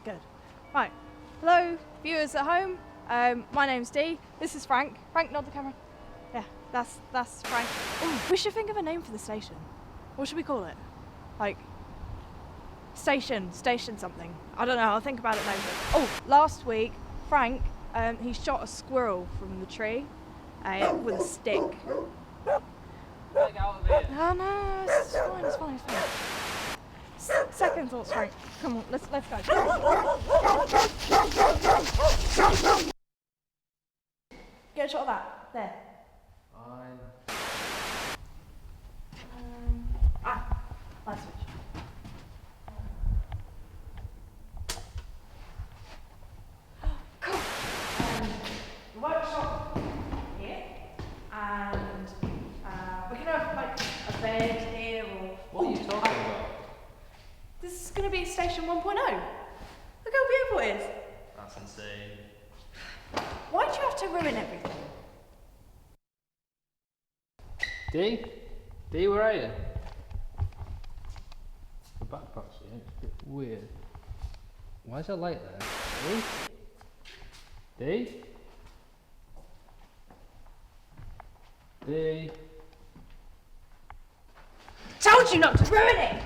Good. Right. Hello, viewers at home. My name's Dee. This is Frank. Frank, nod the camera. Yeah, that's Frank. Ooh, we should think of a name for the station. What should we call it? Like, station something. I don't know, I'll think about it later. Oh, last week, Frank, he shot a squirrel from the tree with a stick. Get out of here. Oh no, it's fine. Second thoughts, Frank. Come on, let's go. Get a shot of that. There. Fine. Light switch. Cool. The workshop here, and we can have like a bed here or. What are you talking about? This is going to be station 1.0. Look how beautiful it is. That's insane. Why do you have to ruin everything? Dee? Dee, where are you? The backpack's here, it's a bit weird. Why is there light there? Dee? Dee? Dee? Told you not to ruin it!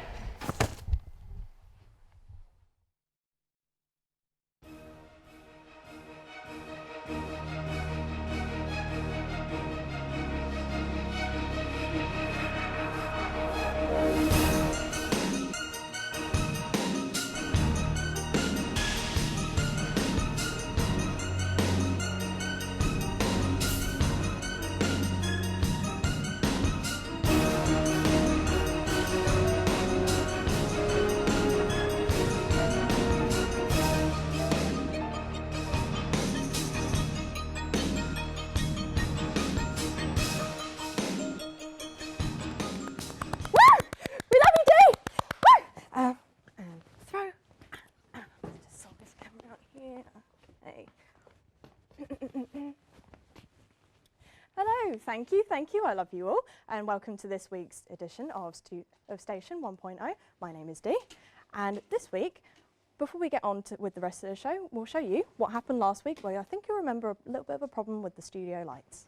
Hello, thank you, I love you all, and welcome to this week's edition of Station 1.0. My name is Dee, and this week, before we get on with the rest of the show, we'll show you what happened last week, where I think you'll remember a little bit of a problem with the studio lights.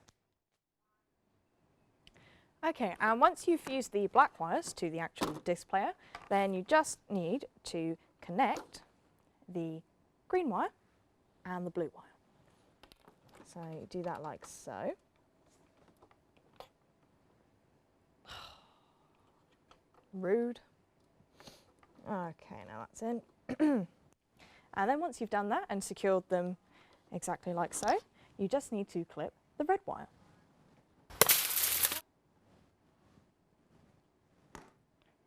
Okay, and once you've fused the black wires to the actual disc player, then you just need to connect the green wire and the blue wire. So you do that like so. Rude. Okay, now that's in. And then once you've done that and secured them exactly like so, you just need to clip the red wire.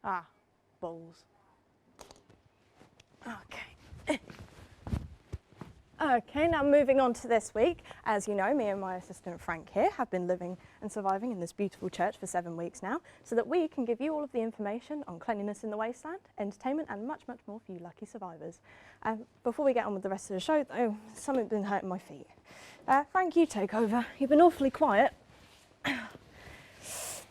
Ah, balls. Okay. Okay, now moving on to this week. As you know, me and my assistant Frank here have been living and surviving in this beautiful church for 7 weeks now, so that we can give you all of the information on cleanliness in the wasteland, entertainment and much, much more for you lucky survivors. Before we get on with the rest of the show though, something's been hurting my feet. Frank, you take over. You've been awfully quiet. These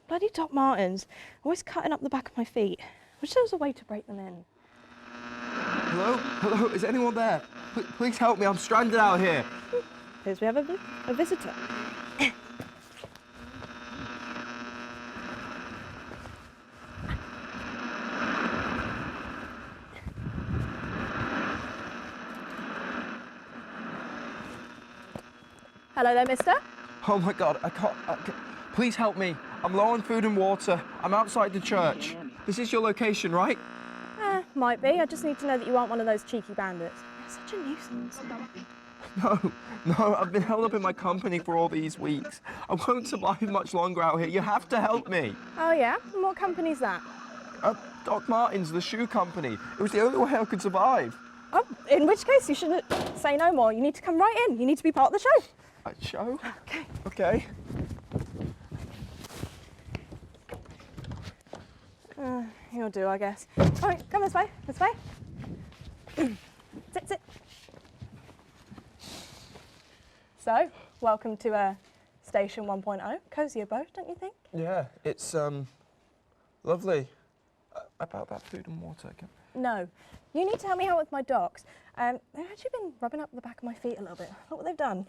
bloody Doc Martens always cutting up the back of my feet. I wish there was a way to break them in. Hello? Hello? Is anyone there? Please help me, I'm stranded out here. Appears we have a visitor. Hello there, mister. Oh my God, I can't. Please help me. I'm low on food and water. I'm outside the church. This is your location, right? Might be. I just need to know that you aren't one of those cheeky bandits. You're such a nuisance. No, I've been held up in my company for all these weeks. I won't survive much longer out here. You have to help me. Oh yeah? And what company's that? Doc Martens, the shoe company. It was the only way I could survive. Oh, in which case you shouldn't say no more. You need to come right in. You need to be part of the show. A show? Okay. Okay. You'll do, I guess. All right, come this way. This way. Sit. So, welcome to Station 1.0. Cosy abode, don't you think? Yeah, it's lovely. about that food and water? No. You need to help me out with my dogs. They've actually been rubbing up the back of my feet a little bit. Look what they've done.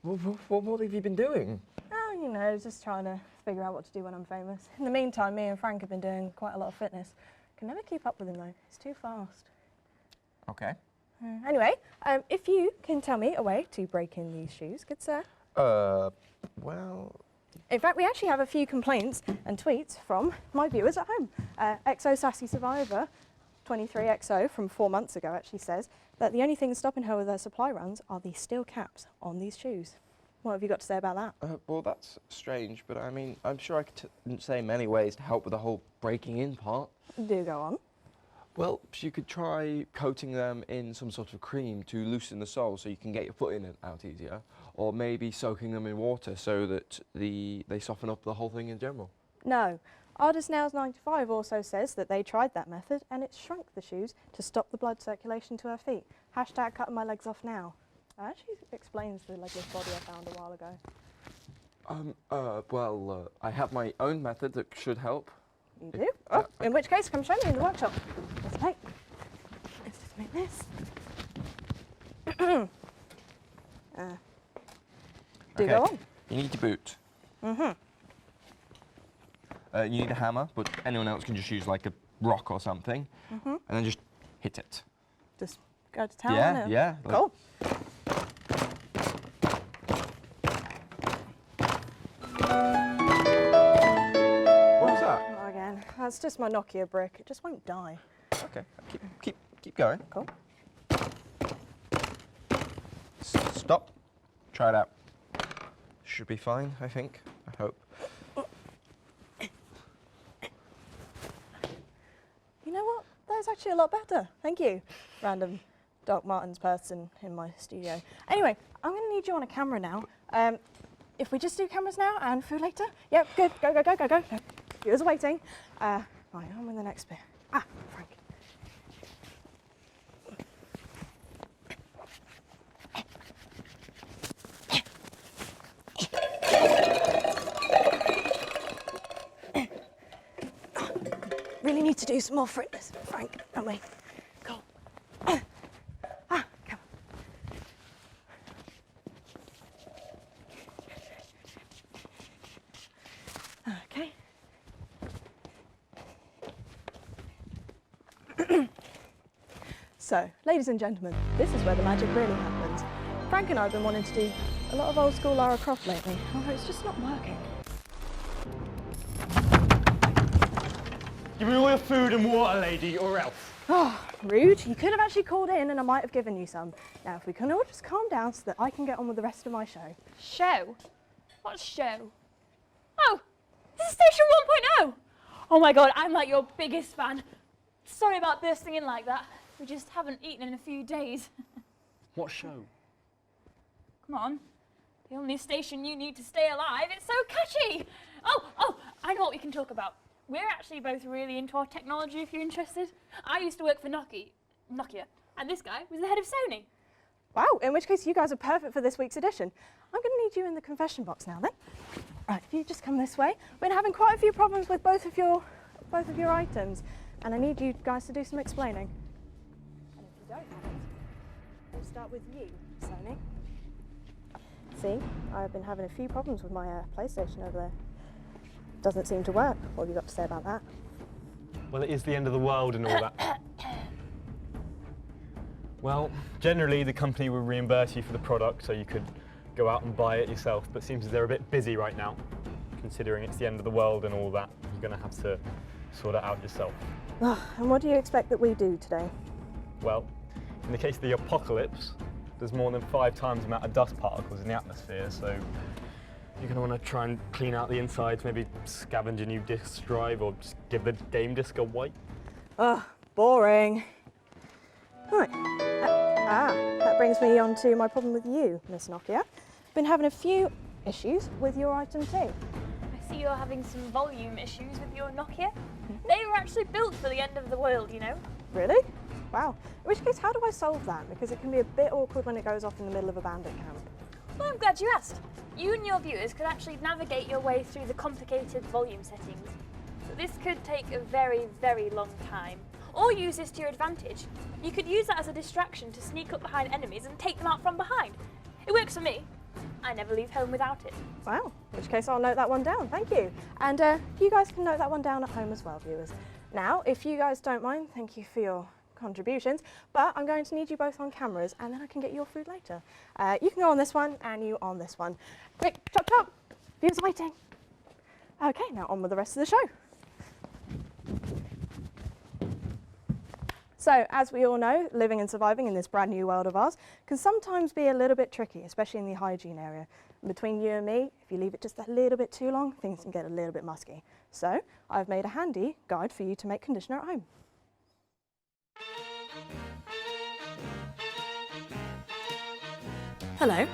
What have you been doing? Oh, you know, just trying to figure out what to do when I'm famous. In the meantime, me and Frank have been doing quite a lot of fitness. Can never keep up with him though. He's too fast. Okay. Anyway, if you can tell me a way to break in these shoes, good sir. Well... In fact, we actually have a few complaints and tweets from my viewers at home. XO Sassy Survivor 23XO from 4 months ago actually says that the only thing stopping her with her supply runs are the steel caps on these shoes. What have you got to say about that? Well, that's strange, but I mean, I'm sure I could say many ways to help with the whole breaking in part. Do go on. Well, you could try coating them in some sort of cream to loosen the sole so you can get your foot in and out easier, or maybe soaking them in water so that they soften up the whole thing in general. No. ArtistNails95 also says that they tried that method and it shrunk the shoes to stop the blood circulation to her feet. Hashtag cutting my legs off now. That actually explains the legless body I found a while ago. I have my own method that should help. You do? Oh, in which case, come show me in the workshop. Let's just make this. Do go on. You need your boot. You need a hammer, but anyone else can just use like a rock or something, and then just hit it. Just go to town. Yeah, yeah. Cool. What was that? Not again. That's just my Nokia brick. It just won't die. Okay, keep going. Cool. Stop. Try it out. Should be fine, I think. I hope. You know what? That is actually a lot better. Thank you, random Doc Martens person in my studio. Anyway, I'm going to need you on a camera now. If we just do cameras now and food later? Yep, good. Go. Viewers are waiting. Right, on with the next bit. Ah, Frank. Really need to do some more fitness, Frank, don't we? Cool. Come on. Okay. So, ladies and gentlemen, this is where the magic really happens. Frank and I have been wanting to do a lot of old school Lara Croft lately, although it's just not working. Give me all your food and water, lady, or else. Oh, rude. You could have actually called in and I might have given you some. Now, if we can all just calm down so that I can get on with the rest of my show. Show? What show? Oh, this is Station 1.0! Oh my god, I'm like your biggest fan. Sorry about bursting in like that. We just haven't eaten in a few days. What show? Come on. The only station you need to stay alive. It's so catchy! Oh, I know what we can talk about. We're actually both really into our technology if you're interested. I used to work for Nokia, and this guy was the head of Sony. Wow, in which case you guys are perfect for this week's edition. I'm going to need you in the confession box now then. Right, if you just come this way. We've been having quite a few problems with both of your items, and I need you guys to do some explaining. And if you don't have it, we'll start with you, Sony. See, I've been having a few problems with my PlayStation over there. Doesn't seem to work. What have you got to say about that? Well, it is the end of the world and all that. Well, generally the company will reimburse you for the product so you could go out and buy it yourself, but it seems they're a bit busy right now. Considering it's the end of the world and all that, you're going to have to sort it out yourself. And what do you expect that we do today? Well, in the case of the apocalypse, there's more than 5 times the amount of dust particles in the atmosphere, so you're going to want to try and clean out the insides, maybe scavenge a new disk drive or just give the game disk a wipe. Ugh, boring. Right. That brings me on to my problem with you, Miss Nokia. Been having a few issues with your item too. I see you're having some volume issues with your Nokia. They were actually built for the end of the world, you know. Really? Wow. In which case, how do I solve that? Because it can be a bit awkward when it goes off in the middle of a bandit camp. Well, I'm glad you asked. You and your viewers could actually navigate your way through the complicated volume settings. So this could take a very, very long time. Or use this to your advantage. You could use that as a distraction to sneak up behind enemies and take them out from behind. It works for me. I never leave home without it. Wow, in which case I'll note that one down, thank you. And you guys can note that one down at home as well, viewers. Now, if you guys don't mind, thank you for your contributions, but I'm going to need you both on cameras and then I can get your food later. You can go on this one and you on this one. Quick, chop chop, viewers are waiting. Okay, now on with the rest of the show. So, as we all know, living and surviving in this brand new world of ours can sometimes be a little bit tricky, especially in the hygiene area. Between you and me, if you leave it just a little bit too long, things can get a little bit musky. So, I've made a handy guide for you to make conditioner at home. Hello,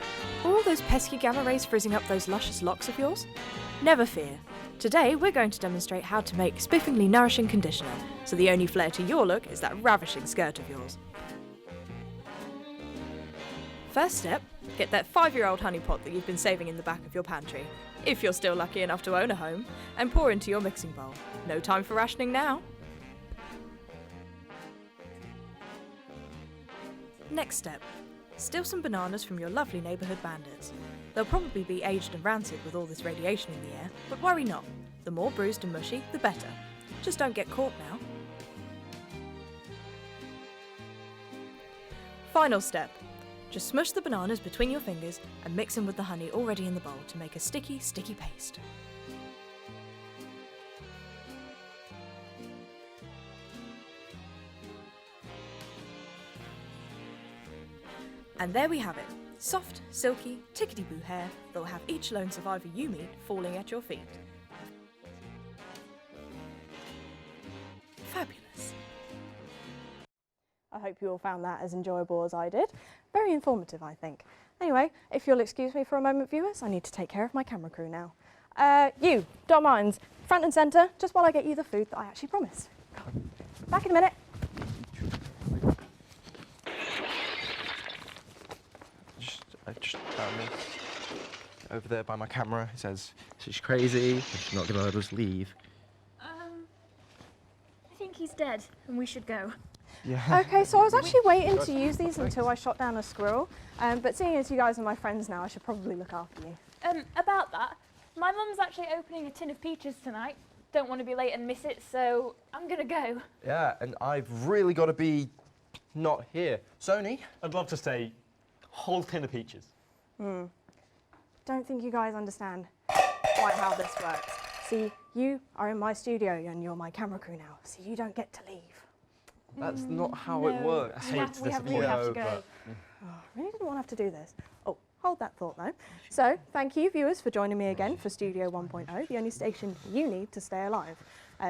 are all those pesky gamma rays frizzing up those luscious locks of yours? Never fear. Today we're going to demonstrate how to make spiffingly nourishing conditioner, so the only flair to your look is that ravishing skirt of yours. First step, get that 5-year-old honey pot that you've been saving in the back of your pantry, if you're still lucky enough to own a home, and pour into your mixing bowl. No time for rationing now. Next step, steal some bananas from your lovely neighbourhood bandits. They'll probably be aged and rancid with all this radiation in the air, but worry not. The more bruised and mushy, the better. Just don't get caught now. Final step. Just smush the bananas between your fingers and mix them with the honey already in the bowl to make a sticky, sticky paste. And there we have it. Soft, silky, tickety-boo hair that will have each lone survivor you meet falling at your feet. Fabulous. I hope you all found that as enjoyable as I did. Very informative, I think. Anyway, if you'll excuse me for a moment, viewers, I need to take care of my camera crew now. You, Dot Martins, front and centre, just while I get you the food that I actually promised. Back in a minute. Just found me over there by my camera. He says she's crazy, she's not going to let us leave. I think he's dead and we should go. Yeah. Okay, so I was actually waiting to use these until I shot down a squirrel, but seeing as you guys are my friends now, I should probably look after you. About that, my mum's actually opening a tin of peaches tonight. Don't want to be late and miss it, so I'm gonna go. Yeah, and I've really got to be not here. Sony? I'd love to stay. Whole tin of peaches. Don't think you guys understand quite how this works. See, you are in my studio and you're my camera crew now, so you don't get to leave. That's not how it works. We have to go. Oh, I really didn't want to have to do this. Oh, hold that thought though. So, thank you viewers for joining me again for Studio 1.0, the only station you need to stay alive.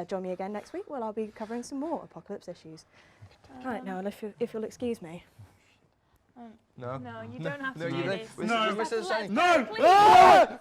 Join me again next week where I'll be covering some more apocalypse issues. Right, now, if you'll excuse me. No. No, you don't have to No, do you this. No! No! Please. Ah!